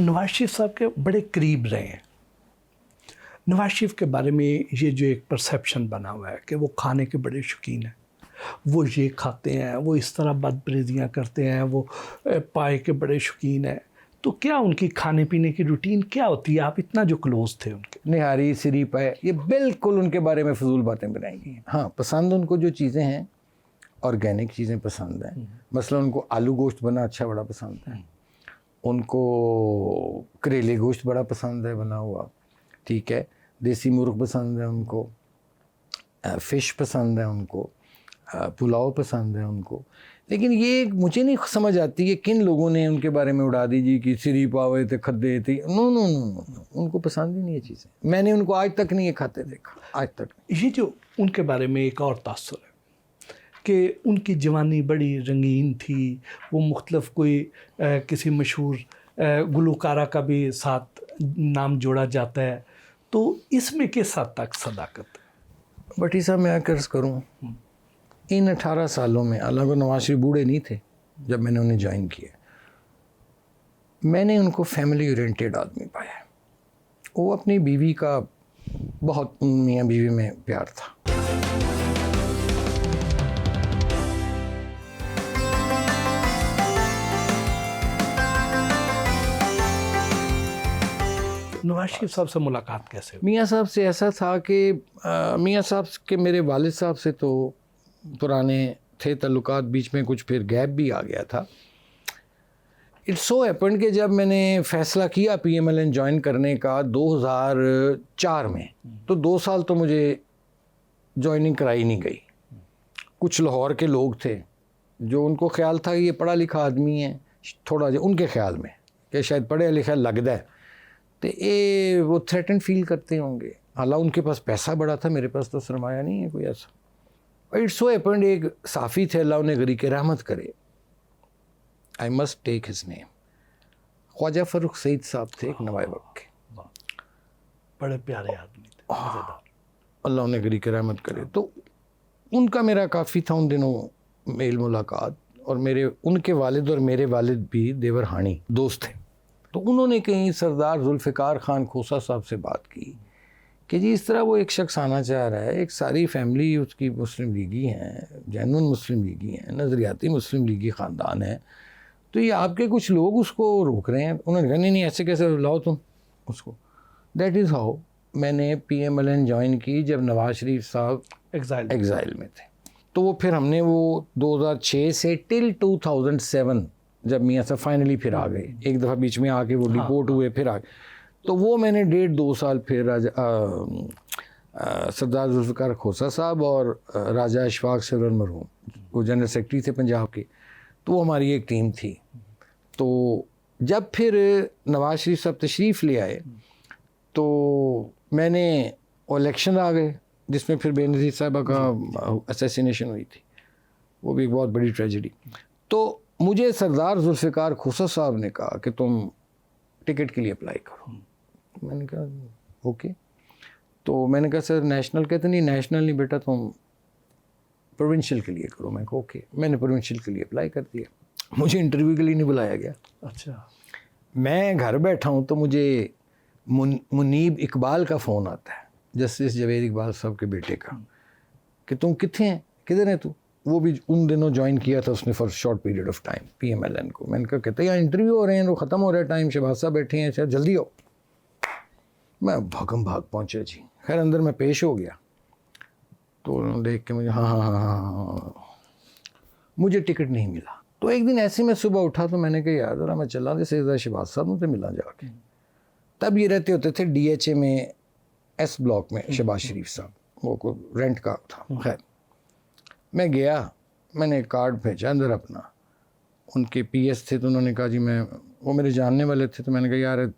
नवाज शरीफ साहब के बड़े करीब रहे हैं। नवाज शरीफ के बारे में ये जो एक परसेप्शन बना हुआ है कि वो खाने के बड़े शौकीन हैं, वो ये खाते हैं, वो इस तरह बदपरहेजियाँ करते हैं, वो पाए के बड़े शौकीन हैं। तो क्या उनकी खाने पीने की रूटीन क्या होती है? आप इतना जो क्लोज थे उनके। निहारी, सिरी, पाए, ये बिल्कुल उनके बारे में फजूल बातें बनाई गई हैं। हाँ, पसंद उनको जो चीज़ें हैं, ऑर्गेनिक चीज़ें पसंद हैं। मसलन उनको आलू गोश्त बना अच्छा बड़ा पसंद है, उनको करेले गोश्त बड़ा पसंद है बना हुआ, ठीक है। देसी मुर्ग पसंद है उनको, फ़िश पसंद है उनको, पुलाव पसंद है उनको। लेकिन ये मुझे नहीं समझ आती कि किन लोगों ने उनके बारे में उड़ा दी जी कि सिरी पावे थे, खद्दे थे। नो नो नो नो, उनको पसंद ही नहीं ये चीज़ें। मैंने उनको आज तक नहीं ये खाते देखा, आज तक। ये जो उनके बारे में एक और तासुर है कि उनकी जवानी बड़ी रंगीन थी, वो मुख्तलिफ कोई किसी मशहूर गुलकारा का भी साथ नाम जोड़ा जाता है। तो इसमें किस हद तक सदाकत है? बट साहब मैं कर्ज करूँ, इन 18 सालों में, हालांकि नवाज शरीफ बूढ़े नहीं थे जब मैंने उन्हें ज्वाइन किया, मैंने उनको फैमिली ओरिएंटेड आदमी पाया। वो अपनी बीवी का बहुत, मियाँ बीवी में प्यार था। नवाज शरीफ साहब से मुलाकात कैसे हुई? मियाँ साहब से ऐसा था कि मियाँ साहब के मेरे वालिद साहब से तो पुराने थे ताल्लुकात, बीच में कुछ फिर गैप भी आ गया था। इट्स सो हैपेंड कि जब मैंने फ़ैसला किया PMLN ज्वाइन करने का 2004 में, तो 2 साल तो मुझे ज्वाइनिंग कराई नहीं गई। कुछ लाहौर के लोग थे जो उनको ख्याल था कि ये पढ़ा लिखा आदमी है, थोड़ा उनके ख्याल में कि शायद पढ़े लिखा लगता है, तो ये वो थ्रेटन फील करते होंगे। हालांकि उनके पास पैसा बड़ा था, मेरे पास तो सरमाया नहीं है कोई ऐसा। इट्स सो हैपेंड एक साफ़ी थे, अल्लाह उन्हें गरीक रहमत करे, I must take his name, Khwaja Farrukh Saeed साहब थे एक नवाए वक्त के, बड़े प्यारे आदमी थे, मज़ेदार, अल्लाह उन्हें गरीक रहमत करे। तो उनका मेरा काफ़ी था उन दिनों मेल मुलाकात, और मेरे उनके वालिद और मेरे वालिद भी देवर हानी दोस्त थे। तो उन्होंने कहीं सरदार जुल्फ़िकार ख़ान खोसा साहब से बात की कि जी इस तरह वो एक शख्स आना चाह रहा है, एक सारी फैमिली उसकी मुस्लिम लीगी हैं, जैनुन मुस्लिम लीगी हैं, नज़रियाती मुस्लिम लीगी ख़ानदान है, तो ये आपके कुछ लोग उसको रोक रहे हैं। उन्होंने कहा नहीं ऐसे कैसे लाओ तुम उसको। दैट इज़ हाउ मैंने PMLN ज्वाइन की जब नवाज शरीफ साहब एग्ज़ाइल में थे। तो वो फिर हमने वो 2006 से टिल 2007 जब मियाँ साहब फाइनली फिर आ गए, एक दफ़ा बीच में आके वो डिपोर्ट हुए, फिर आ गए, तो वो मैंने 1.5-2 साल फिर सरदार जुल्फ़िकार खोसा साहब और राजा अशफाक सरवर मरहूम, वो जनरल सेक्रेटरी थे पंजाब के, तो वो हमारी एक टीम थी। तो जब फिर नवाज शरीफ साहब तशरीफ़ ले आए तो मैंने, इलेक्शन आ गए जिसमें फिर बेनज़ीर साहबा का असैसिनेशन हुई थी, वो भी एक बहुत बड़ी ट्रेजेडी। तो मुझे सरदार जुल्फ़िकार खोसा साहब ने कहा कि तुम टिकट के लिए अप्लाई करो। मैंने कहा ओके। तो मैंने कहा सर नेशनल, कहते नहीं नेशनल नहीं बेटा, तुम प्रोविंशियल के लिए करो। मैं कहा ओके। मैंने प्रोविंशियल के लिए अप्लाई कर दिया, मुझे इंटरव्यू के लिए नहीं बुलाया गया। अच्छा। मैं घर बैठा हूँ तो मुझे मुनीब इकबाल का फ़ोन आता है, जस्टिस जावेद इकबाल साहब के बेटे का, कि तुम कितने हैं, किधर है तू। वो भी उन दिनों ज्वाइन किया था उसने for short period of time PMLN को। मैंने कहा कहते यार इंटरव्यू हो रहे हैं, वो ख़त्म हो रहा है टाइम, शहबाज साहब बैठे हैं, शायद जल्दी आओ। मैं भागम भाग पहुँचा जी। खैर अंदर मैं पेश हो गया तो उन्होंने देख के मुझे हाँ, मुझे टिकट नहीं मिला। तो एक दिन ऐसे मैं सुबह उठा तो मैंने कहा यार ज़रा मैं चला जैसे शहबाज साहब मुझसे मिला जाके। तब ये रहते होते थे DHA में S ब्लॉक में शहबाज शरीफ साहब, वो को रेंट का था। खैर मैं गया, मैंने कार्ड भेजा अंदर अपना, उनके PS थे तो उन्होंने कहा जी मैं, वो मेरे जानने वाले थे, तो मैंने कहा यार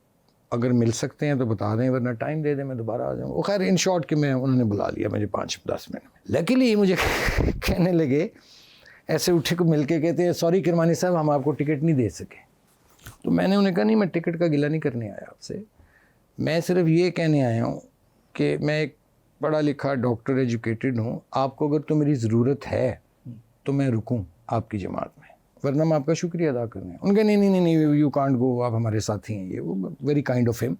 अगर मिल सकते हैं तो बता दें, वरना टाइम दे दें, मैं दोबारा आ जाऊँगा। वो खैर इन शॉर्ट कि मैं, उन्होंने बुला लिया मुझे 5-10 मिनट में। लकीली मुझे कहने लगे, ऐसे उठे को मिल के कहते हैं सॉरी किरमानी साहब हम आपको टिकट नहीं दे सके। तो मैंने उन्हें कहा नहीं मैं टिकट का गिला नहीं करने आया आपसे, मैं सिर्फ ये कहने आया हूँ कि मैं एक पढ़ा लिखा डॉक्टर एजुकेटेड हूँ, आपको अगर तो मेरी ज़रूरत है तो मैं रुकूँ आपकी जमात में। वरना हम आपका शुक्रिया अदा कर रहे हैं। उनके नहीं नहीं नहीं नहीं यू कांट गो, आप हमारे साथी हैं, ये वो वेरी काइंड ऑफ हिम।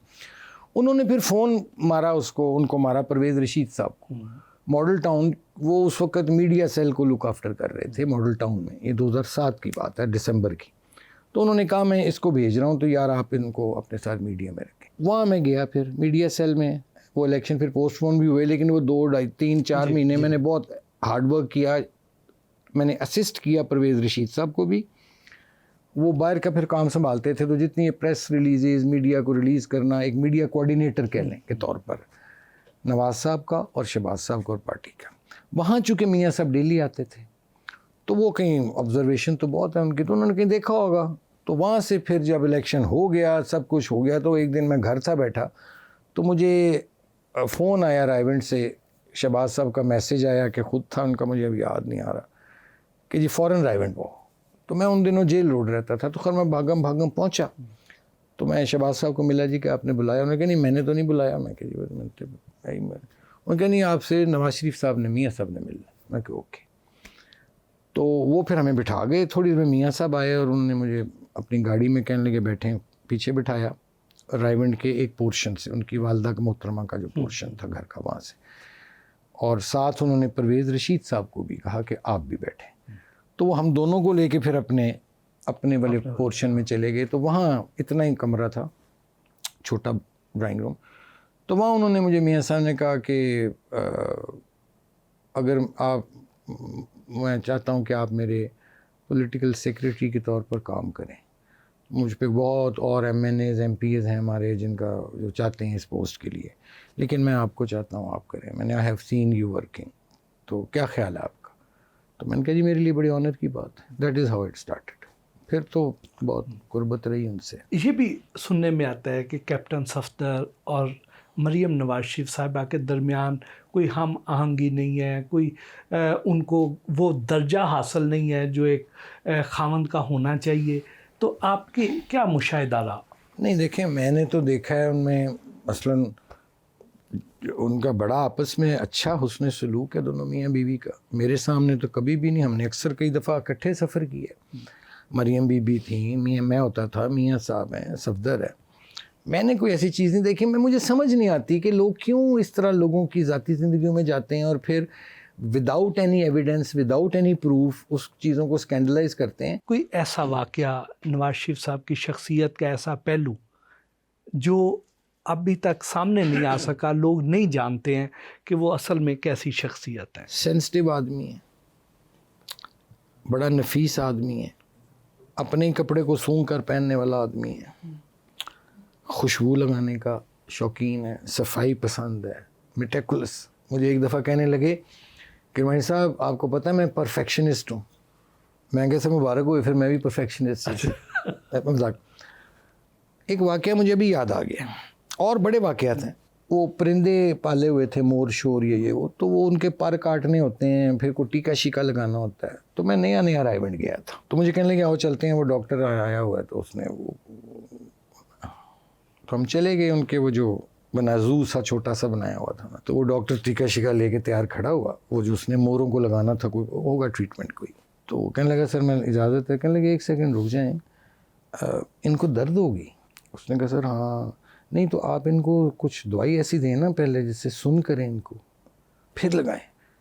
उन्होंने फिर फ़ोन मारा उसको, उनको मारा परवेज़ रशीद साहब को, मॉडल टाउन, वो उस वक्त मीडिया सेल को लुक आफ्टर कर रहे थे मॉडल टाउन में, ये 2007 की बात है, दिसंबर की। तो उन्होंने कहा मैं इसको भेज रहा हूँ, तो यार आप इनको अपने साथ मीडिया में रखें। वहाँ मैं गया फिर मीडिया सेल में, वो इलेक्शन फिर पोस्टपोन भी हुए, लेकिन वो 2-3-4 महीने मैंने बहुत हार्ड वर्क किया, मैंने असिस्ट किया परवेज़ रशीद साहब को भी। वो बाहर का फिर काम संभालते थे, तो जितनी प्रेस रिलीज़ मीडिया को रिलीज़ करना, एक मीडिया कोऑर्डिनेटर कह लें के तौर पर नवाज़ साहब का और शहबाज साहब का और पार्टी का। वहाँ चूँकि मियाँ साहब डेली आते थे, तो वो कहीं ऑब्जर्वेशन तो बहुत है उनकी, तो उन्होंने कहीं देखा होगा। तो वहाँ से फिर जब इलेक्शन हो गया, सब कुछ हो गया, तो एक दिन मैं घर था बैठा, तो मुझे फ़ोन आया रायवेंट से, शहबाज साहब का मैसेज आया कि ख़ुद था उनका, मुझे अभी याद नहीं आ रहा, कि जी फ़ौरन रायवेंट वो। तो मैं उन दिनों जेल रोड रहता था, तो खैर मैं भागम पहुंचा, तो मैं शहबाज साहब को मिला, जी कि आपने बुलाया? उन्होंने कहा नहीं मैंने तो नहीं बुलाया। मैं कहा जी उन्होंने कहा नहीं आपसे नवाज शरीफ साहब ने, मियाँ साहब ने मिलना। मैं कहा ओके। तो वो फिर हमें बिठा गए, थोड़ी देर में मियाँ साहब आए और उन्होंने मुझे अपनी गाड़ी में कहने लगे बैठे, पीछे बिठाया रायवेंट के एक पोर्शन से, उनकी वालदा का मोहतरमा का जो पोर्शन था घर का, वहाँ से, और साथ उन्होंने परवेज़ रशीद साहब को भी कहा कि आप भी बैठें। तो वो हम दोनों को लेके फिर अपने वाले पोर्शन में चले गए। तो वहाँ इतना ही कमरा था, छोटा ड्राइंग रूम। तो वहाँ उन्होंने मुझे, मियाँ साहब ने कहा कि अगर आप, मैं चाहता हूँ कि आप मेरे पॉलिटिकल सेक्रेटरी के तौर पर काम करें। मुझ पे बहुत और MNAs MPs हैं हमारे जिनका जो चाहते हैं इस पोस्ट के लिए, लेकिन मैं आपको चाहता हूँ आप करें। मैंने I have seen you working, तो क्या ख्याल है आपका? तो मैंने कहा जी मेरे लिए बड़ी ऑनर की बात है। That is how it started. फिर तो बहुत गुर्बत रही उनसे। ये भी सुनने में आता है कि कैप्टन सफदर और मरियम नवाज शरीफ साहिबा के दरमियान कोई हम आहंगी नहीं है, कोई उनको वो दर्जा हासिल नहीं है जो एक खावंद का होना चाहिए। तो आपकी क्या मुशाहिदा रहा? नहीं देखें, मैंने तो देखा है उनमें मसलन उनका बड़ा आपस में अच्छा हुस्न सलूक है दोनों मियाँ बीवी का। मेरे सामने तो कभी भी नहीं, हमने अक्सर कई दफ़ा इकट्ठे सफ़र किए। मरियम बीबी थी, मियाँ मैं होता था, मियाँ साहब हैं, सफदर है। मैंने कोई ऐसी चीज़ नहीं देखी। मुझे समझ नहीं आती कि लोग क्यों इस तरह लोगों की ज़ाती ज़िंदगियों में जाते हैं और फिर without any evidence, without any proof उस चीज़ों को स्कैंडलाइज करते हैं। कोई ऐसा वाक़या नवाज शरीफ साहब की शख्सियत का ऐसा पहलू जो अभी तक सामने नहीं आ सका, लोग नहीं जानते हैं कि वो असल में कैसी शख्सियत है? सेंसिटिव आदमी है, बड़ा नफीस आदमी है, अपने ही कपड़े को सूंघ कर पहनने वाला आदमी है, खुशबू लगाने का शौकीन है, सफाई पसंद है, मेटिकुलस। मुझे एक दफ़ा कहने लगे कि भाई साहब आपको पता है मैं परफेक्शनिस्ट हूँ। मैं कैसे मुबारक हुए, फिर मैं भी परफेक्शनिस्ट मजाक। एक वाक़या मुझे अभी याद आ गया, और बड़े वाक़यात हैं। वो परिंदे पाले हुए थे, मोर शोर ये वो, तो वो उनके पर काटने होते हैं, फिर को टीका शीका लगाना होता है। तो मैं नया रायवेंट गया था, तो मुझे कहने लगे आओ चलते हैं, वो डॉक्टर आया हुआ है, तो उसने वो, तो हम चले गए। उनके वो जो बना ज़ू सा छोटा सा बनाया हुआ था ना, तो वो डॉक्टर टीका शीका लेके तैयार खड़ा हुआ, वो जो उसने मोरों को लगाना था, कोई होगा ट्रीटमेंट कोई। तो कहने लगा सर मैं इजाज़त है। कहने लगे एक सेकंड रुक जाएं, इनको दर्द होगी? उसने कहा सर हाँ। नहीं तो आप इनको कुछ दवाई ऐसी दें ना पहले जिससे सुन करें इनको, फिर लगाएं।